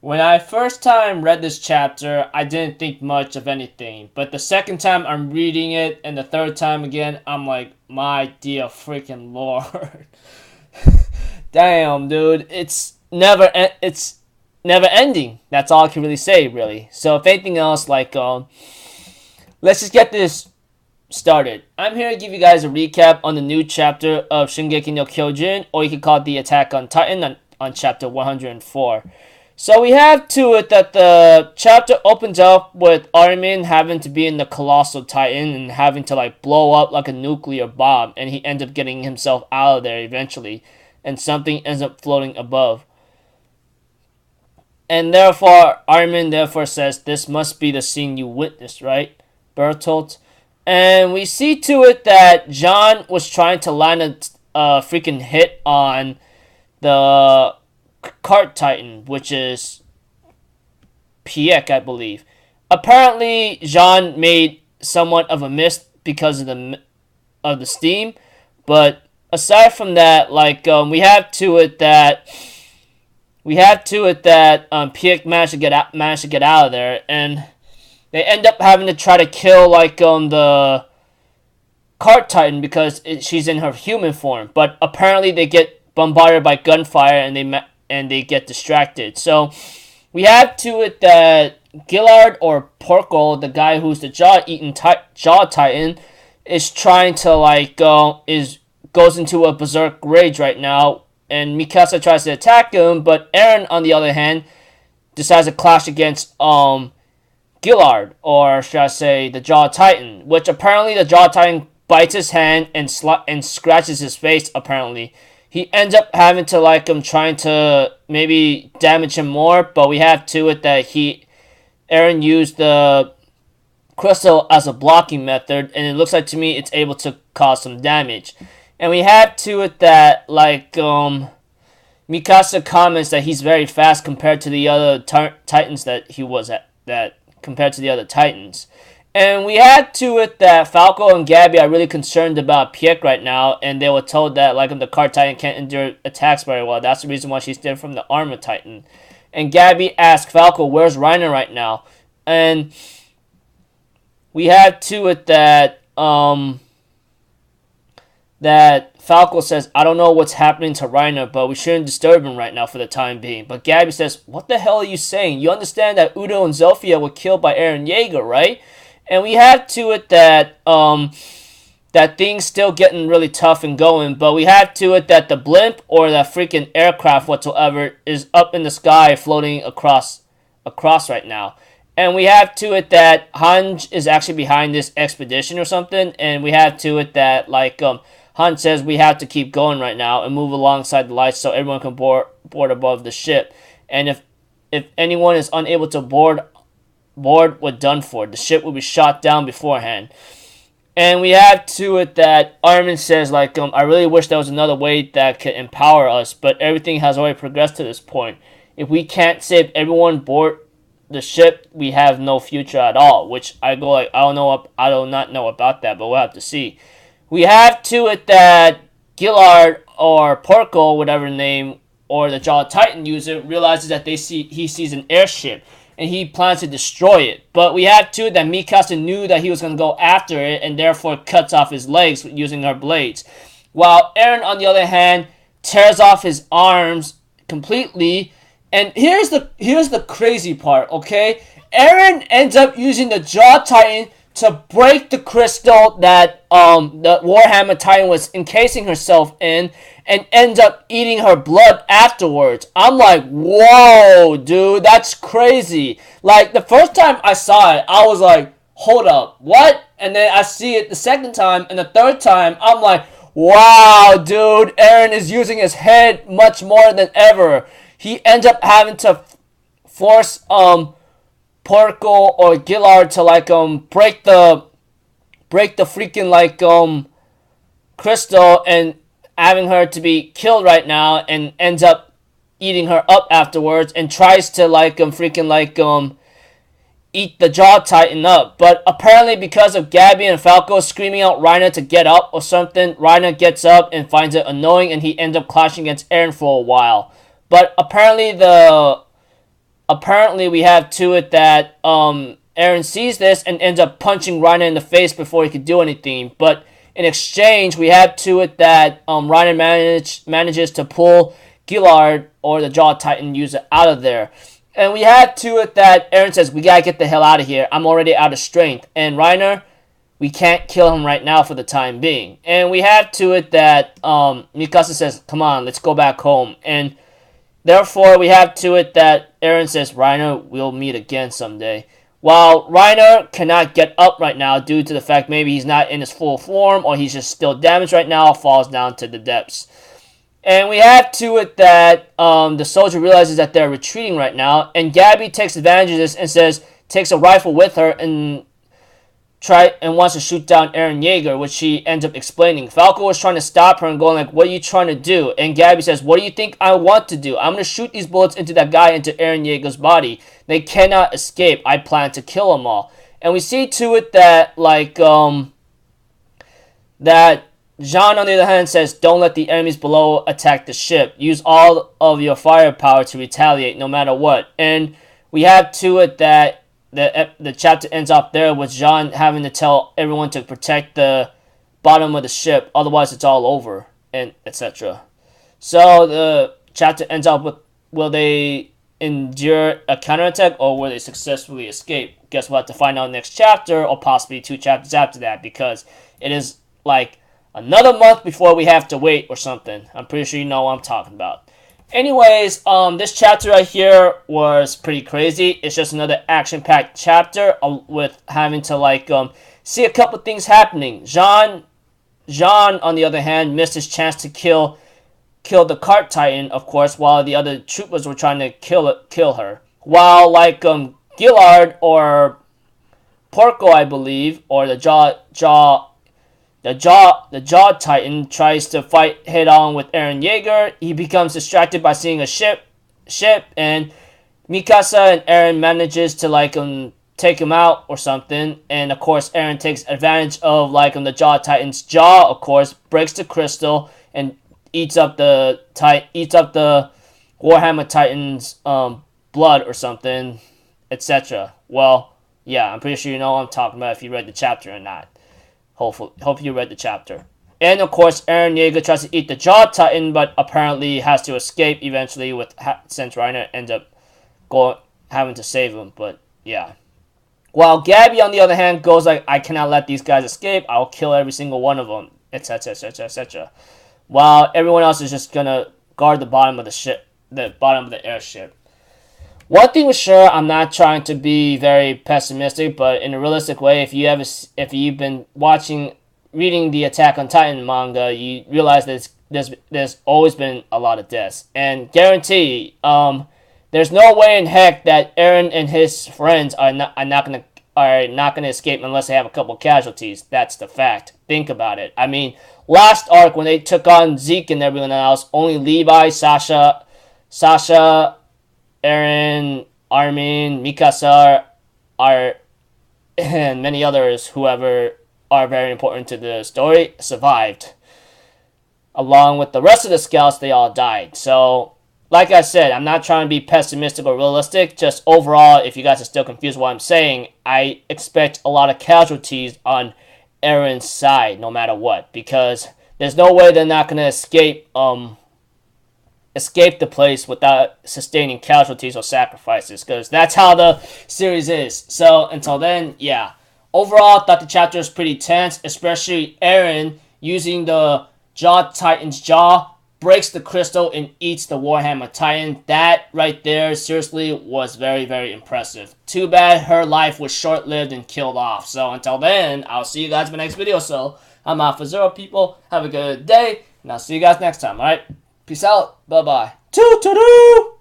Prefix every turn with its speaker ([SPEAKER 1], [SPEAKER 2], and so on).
[SPEAKER 1] When I first time read this chapter, I didn't think much of anything. But the second time I'm reading it, and the third time again, I'm like, my dear freaking lord. Damn, dude. It's never ending. That's all I can really say, really. So if anything else, let's just get this started. I'm here to give you guys a recap on the new chapter of Shingeki no Kyojin, or you could call it the Attack on Titan on chapter 104. So we have to it that the chapter opens up with Armin having to be in the Colossal Titan and having to blow up like a nuclear bomb, and he ends up getting himself out of there eventually, and something ends up floating above. And therefore, Armin says, this must be the scene you witnessed, right, Bertolt? And we see to it that John was trying to land a freaking hit on the Cart Titan, which is Piek, I believe. Apparently, Jean made somewhat of a miss because of the steam, but aside from that, we have to it that Piek managed to get out of there, and they end up having to try to kill the Cart Titan because she's in her human form, but apparently they get bombarded by gunfire and they get distracted. So we have to it that Gillard or Porco, the guy who's the Jaw Titan, is trying to goes into a berserk rage right now, and Mikasa tries to attack him, but Eren, on the other hand, decides to clash against Gillard, or should I say the Jaw Titan, which apparently the Jaw Titan bites his hand and scratches his face. Apparently he ends up having to trying to maybe damage him more, but we have to it that Eren used the crystal as a blocking method, and it looks like to me it's able to cause some damage. And we have to it that Mikasa comments that he's very fast compared to the other Titans that he was compared to the other Titans. And we had to it that Falco and Gabi are really concerned about Piek right now, and they were told that the Cart Titan can't endure attacks very well. That's the reason why she's different from the Armor Titan. And Gabi asked Falco, where's Rhino right now? And we had to it that Falco says, I don't know what's happening to Rhino, but we shouldn't disturb him right now for the time being. But Gabi says, what the hell are you saying? You understand that Udo and Zofia were killed by Eren Yeager, right? And we have to it that that things still getting really tough and going, but we have to it that the blimp or that freaking aircraft whatsoever is up in the sky floating across right now. And we have to it that Hanj is actually behind this expedition or something, and we have to it that Hanj says we have to keep going right now and move alongside the lights so everyone can board above the ship. And if anyone is unable to board, we're done for. The ship will be shot down beforehand. And we have to it that Armin says I really wish there was another way that could empower us, but everything has already progressed to this point. If we can't save everyone board the ship, we have no future at all. Which I go I do not know about that, but we'll have to see. We have to it that Gillard or Porco, whatever name, or the Jaw Titan user realizes that he sees an airship, and he plans to destroy it. But we have to that Mikasa knew that he was going to go after it, and therefore cuts off his legs using her blades. While Eren, on the other hand, tears off his arms completely. And here's the crazy part, okay? Eren ends up using the Jaw Titan to break the crystal that the Warhammer Titan was encasing herself in, and ends up eating her blood afterwards. I'm like, whoa, dude, that's crazy. The first time I saw it, I was like, hold up, what? And then I see it the second time, and the third time, I'm like, wow, dude, Eren is using his head much more than ever. He ends up having to force Porco or Gillard to break the freaking crystal, and having her to be killed right now, and ends up eating her up afterwards, and tries to eat the Jaw Titan up. But apparently because of Gabi and Falco screaming out Rhino to get up or something, Rhino gets up and finds it annoying, and he ends up clashing against Eren for a while. But apparently the apparently we have to it that Eren sees this and ends up punching Rhino in the face before he could do anything. But in exchange, we have to it that Rhino manages to pull Gillard, or the Jaw Titan user, out of there. And we have to it that Eren says, we gotta get the hell out of here. I'm already out of strength. And Reiner, we can't kill him right now for the time being. And we have to it that Mikasa says, come on, let's go back home. And therefore, we have to it that Eren says, Reiner, we'll meet again someday. While Reiner cannot get up right now due to the fact maybe he's not in his full form, or he's just still damaged right now, falls down to the depths. And we have to it that the soldier realizes that they're retreating right now, and Gabi takes advantage of this and takes a rifle with her and wants to shoot down Eren Yeager, which she ends up explaining. Falco was trying to stop her and going like, what are you trying to do? And Gabi says, what do you think I want to do? I'm going to shoot these bullets into that guy, into Eren Yeager's body. They cannot escape. I plan to kill them all. And we see to it that, like, that Jean, on the other hand, says, don't let the enemies below attack the ship. Use all of your firepower to retaliate no matter what. And we have to it that the chapter ends up there with Jean having to tell everyone to protect the bottom of the ship, otherwise it's all over, and etc. So the chapter ends up with, will they endure a counterattack, or will they successfully escape? Guess we'll have to find out next chapter, or possibly 2 chapters after that, because it is like another month before we have to wait or something. I'm pretty sure you know what I'm talking about. Anyways, this chapter right here was pretty crazy. It's just another action-packed chapter with having to, like, see a couple things happening. Jean, on the other hand, missed his chance to kill the cart titan, of course, while the other troopers were trying to kill her. While, like, Gillard or Porco, I believe, or the Jaw Titan tries to fight head-on with Eren Yeager. He becomes distracted by seeing a ship, and Mikasa and Eren manages to, like, take him out or something. And of course, Eren takes advantage of, like, the Jaw Titan's jaw. Of course, breaks the crystal and eats up the Warhammer Titan's blood or something, etc. Well, yeah, I'm pretty sure you know what I'm talking about if you read the chapter or not. Hope you read the chapter. And of course, Eren Yeager tries to eat the Jaw Titan, but apparently has to escape eventually since Reiner ends up having to save him. But yeah. While Gabi, on the other hand, goes like, I cannot let these guys escape. I'll kill every single one of them, etc., etc., etc. While everyone else is just gonna guard the bottom of the ship, the bottom of the airship. One thing was sure, I'm not trying to be very pessimistic, but in a realistic way, if you've been reading the Attack on Titan manga, you realize that there's always been a lot of deaths, and guarantee, there's no way in heck that Eren and his friends are not gonna escape unless they have a couple casualties. That's the fact. Think about it. I mean, last arc when they took on Zeke and everyone else, only Levi, Sasha, Eren, Armin, Mikasa, and many others, whoever are very important to the story, survived. Along with the rest of the scouts, they all died. So, like I said, I'm not trying to be pessimistic or realistic. Just overall, if you guys are still confused with what I'm saying, I expect a lot of casualties on Eren's side, no matter what. Because there's no way they're not going to escape the place without sustaining casualties or sacrifices, because that's how the series is. So until then, yeah. Overall, I thought the chapter was pretty tense, especially Eren using the Jaw Titan's jaw, breaks the crystal and eats the Warhammer Titan. That right there, seriously, was very, very impressive. Too bad her life was short-lived and killed off. So until then, I'll see you guys in my next video. So I'm Alpha Zero, people. Have a good day, and I'll see you guys next time, alright? Peace out. Bye-bye. Toot-toot-oo!